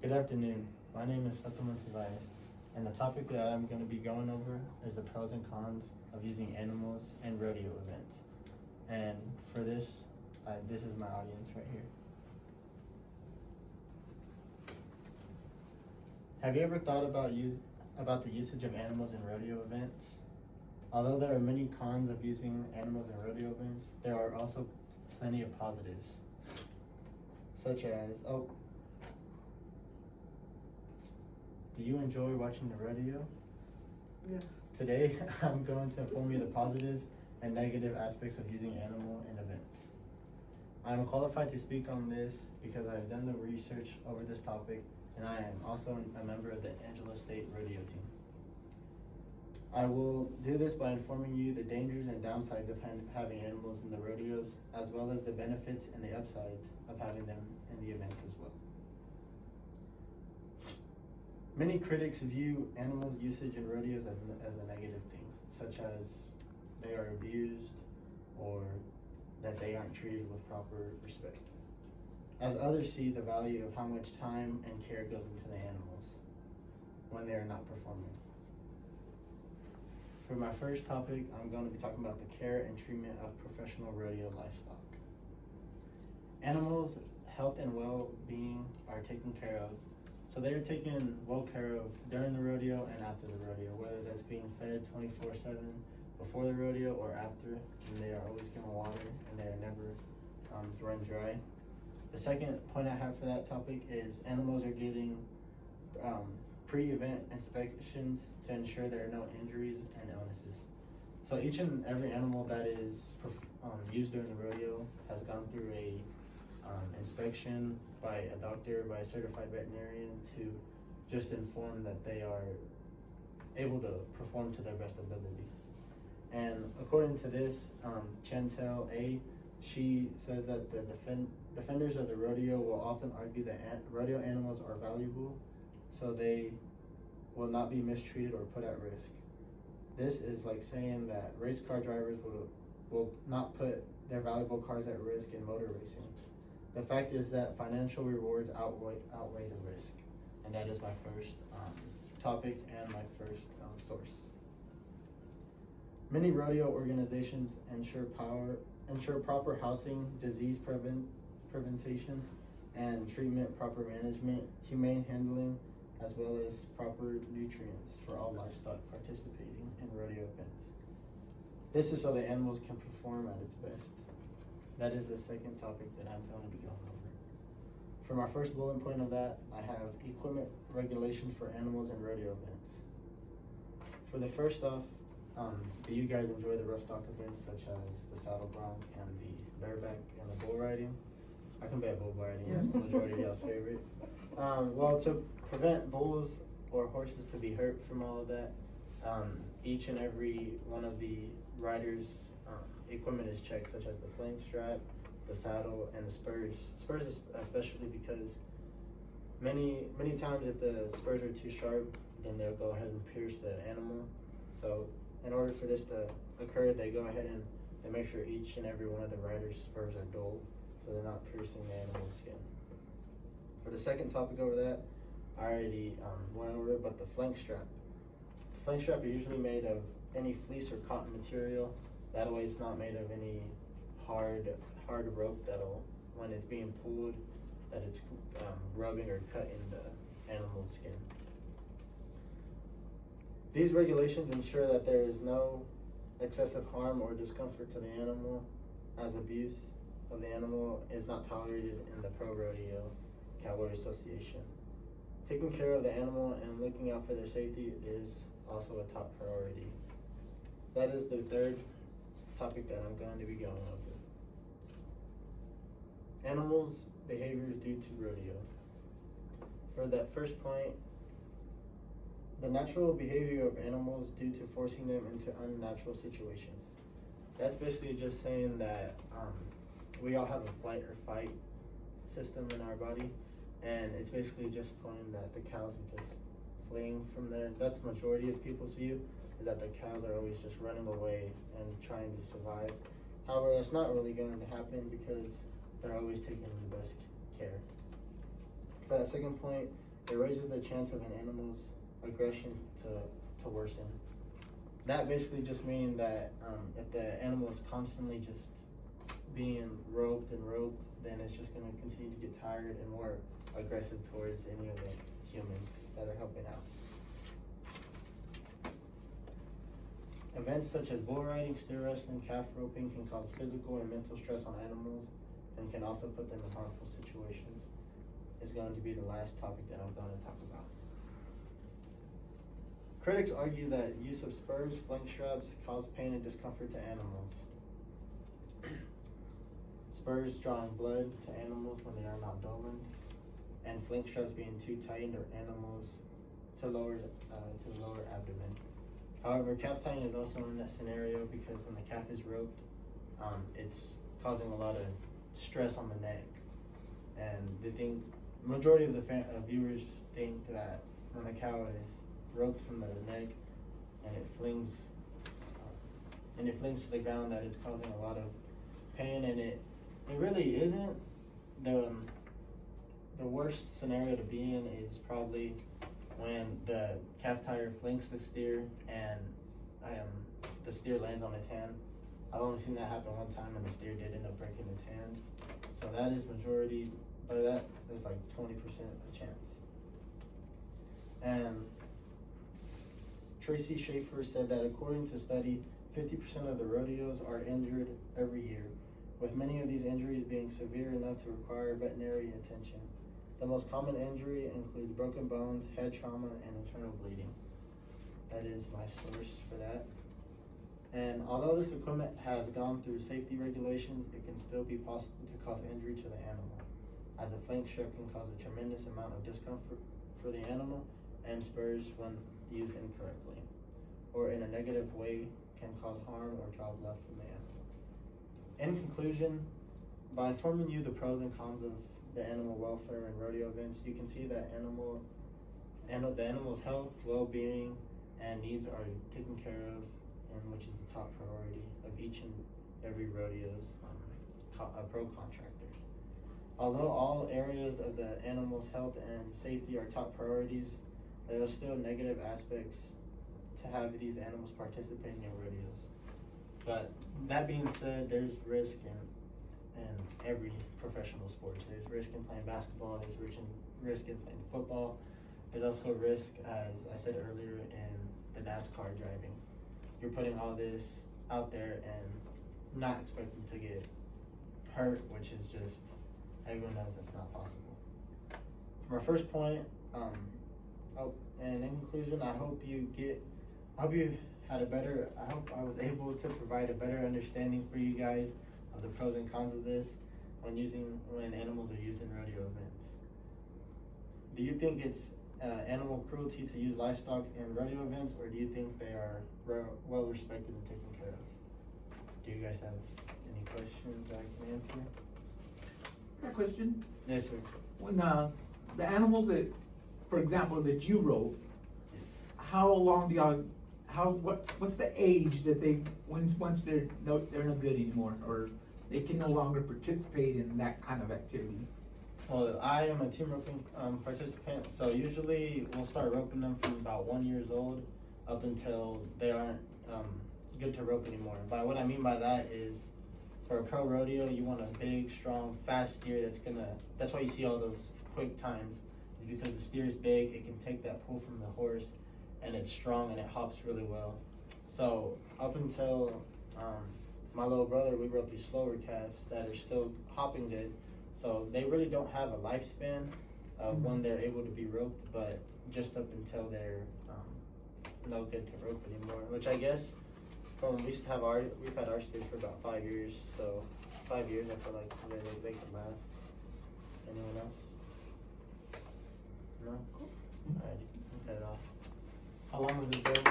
Good afternoon. My name is Sataman Ceballos, and the topic that I'm going to be going over is the pros and cons of using animals in rodeo events. And for this, this is my audience right here. Have you ever thought about the usage of animals in rodeo events? Although there are many cons of using animals in rodeo events, there are also plenty of positives, such as, do you enjoy watching the rodeo? Yes. Today, I'm going to inform you the positive and negative aspects of using animal in events. I'm qualified to speak on this because I've done the research over this topic, and I am also a member of the Angelo State Rodeo team. I will do this by informing you the dangers and downsides of having animals in the rodeos, as well as the benefits and the upsides of having them in the events as well. Many critics view animal usage in rodeos as a negative thing, such as they are abused or that they aren't treated with proper respect, as others see the value of how much time and care goes into the animals when they are not performing. For my first topic, I'm going to be talking about the care and treatment of professional rodeo livestock. Animals' health and well-being are taken care of. So they are taken well care of during the rodeo and after the rodeo, whether that's being fed 24/7 before the rodeo or after, and they are always given water and they are never run dry. The second point I have for that topic is animals are getting pre-event inspections to ensure there are no injuries and illnesses. So each and every animal that is used during the rodeo has gone through a inspection by a doctor, by a certified veterinarian, to just inform that they are able to perform to their best ability. And according to this, Chantel A., she says that the defenders of the rodeo will often argue that rodeo animals are valuable, so they will not be mistreated or put at risk. This is like saying that race car drivers will not put their valuable cars at risk in motor racing. The fact is that financial rewards outweigh the risk, and that is my first topic and my first source. Many rodeo organizations ensure proper housing, disease prevention and treatment, proper management, humane handling, as well as proper nutrients for all livestock participating in rodeo events. This is so the animals can perform at its best. That is the second topic that I'm going to be going over. For my first bullet point of that, I have equipment regulations for animals in rodeo events. For the first off, do you guys enjoy the rough stock events such as the saddle bronc and the bareback and the bull riding? I can bet bull riding is the majority of y'all's favorite. Well, to prevent bulls or horses to be hurt from all of that, each and every one of the riders' equipment is checked, such as the flank strap, the saddle, and the spurs. Spurs especially because many times if the spurs are too sharp, then they'll go ahead and pierce the animal. So in order for this to occur, they go ahead and they make sure each and every one of the riders' spurs are dull, so they're not piercing the animal's skin. For the second topic over that, I already went over it, but the flank strap. The flank strap are usually made of any fleece or cotton material. That way it's not made of any hard rope that'll, when it's being pulled, that it's rubbing or cutting the animal's skin. These regulations ensure that there is no excessive harm or discomfort to the animal, as abuse of the animal is not tolerated in the Pro Rodeo Cowboy Association. Taking care of the animal and looking out for their safety is also a top priority. That is the third topic that I'm going to be going over. Animals' behaviors due to rodeo. For that first point, the natural behavior of animals due to forcing them into unnatural situations. That's basically just saying that we all have a flight or fight system in our body, and it's basically just pointing that the cows are just fleeing from there. That's the majority of people's view, is that the cows are always just running away and trying to survive. However, that's not really going to happen because they're always taking the best care. For that second point, It raises the chance of an animal's aggression to worsen. That basically just meaning that if the animal is constantly just being roped, then it's just going to continue to get tired and more aggressive towards any of the humans that are helping out. Events such as bull riding, steer wrestling, calf roping can cause physical and mental stress on animals and can also put them in harmful situations. Is going to be the last topic that I'm going to talk about. Critics argue that use of spurs, flank straps cause pain and discomfort to animals. Spurs drawing blood to animals when they are not dulled, and flank straps being too tight or animals to the lower abdomen. However, calf tying is also in that scenario because when the calf is roped, it's causing a lot of stress on the neck, and they think majority of the viewers think that when the cow is roped from the neck and it flings to the ground, that it's causing a lot of pain, and it really isn't. The worst scenario to be in is probably when the calf tire flanks the steer and the steer lands on its hand. I've only seen that happen one time, and the steer did end up breaking its hand. So that is majority, but that is like 20% chance. And Tracy Schaefer said that according to study, 50% of the rodeos are injured every year, with many of these injuries being severe enough to require veterinary attention. The most common injury includes broken bones, head trauma, and internal bleeding. That is my source for that. And although this equipment has gone through safety regulations, it can still be possible to cause injury to the animal, as a flank strap can cause a tremendous amount of discomfort for the animal, and spurs, when used incorrectly or in a negative way, can cause harm or draw blood from the animal. In conclusion, by informing you the pros and cons of the animal welfare and rodeo events, you can see that the animal's health, well-being, and needs are taken care of, and which is the top priority of each and every rodeo's pro contractor. Although all areas of the animal's health and safety are top priorities, there are still negative aspects to have these animals participating in rodeos. But that being said, there's risk in every professional sport. There's risk in playing basketball, there's risk in playing football. There's also risk, as I said earlier, in the NASCAR driving. You're putting all this out there and not expecting to get hurt, which is just, everyone knows that's not possible. For my first point, and in conclusion, I hope I was able to provide a better understanding for you guys of the pros and cons of this when animals are used in rodeo events. Do you think it's animal cruelty to use livestock in rodeo events, or do you think they are well respected and taken care of? Do you guys have any questions I can answer? A question. Yes, sir. When the animals that, for example, that you rope, Yes. how long do y'all? What's the age that they once they're no good anymore, or they can no longer participate in that kind of activity? Well, I am a team roping participant, so usually we'll start roping them from about 1 year old up until they aren't good to rope anymore. But what I mean by that is, for a pro rodeo, you want a big, strong, fast steer that's why you see all those quick times, is because the steer is big, it can take that pull from the horse, and it's strong and it hops really well. So up until my little brother, we roped these slower calves that are still hopping good. So they really don't have a lifespan of when they're able to be roped, but just up until they're no good to rope anymore. Which I guess we've had our steers for about 5 years, so 5 years I feel like they can last. Anyone else? No? Alrighty, cut it off. How long was it, Bill?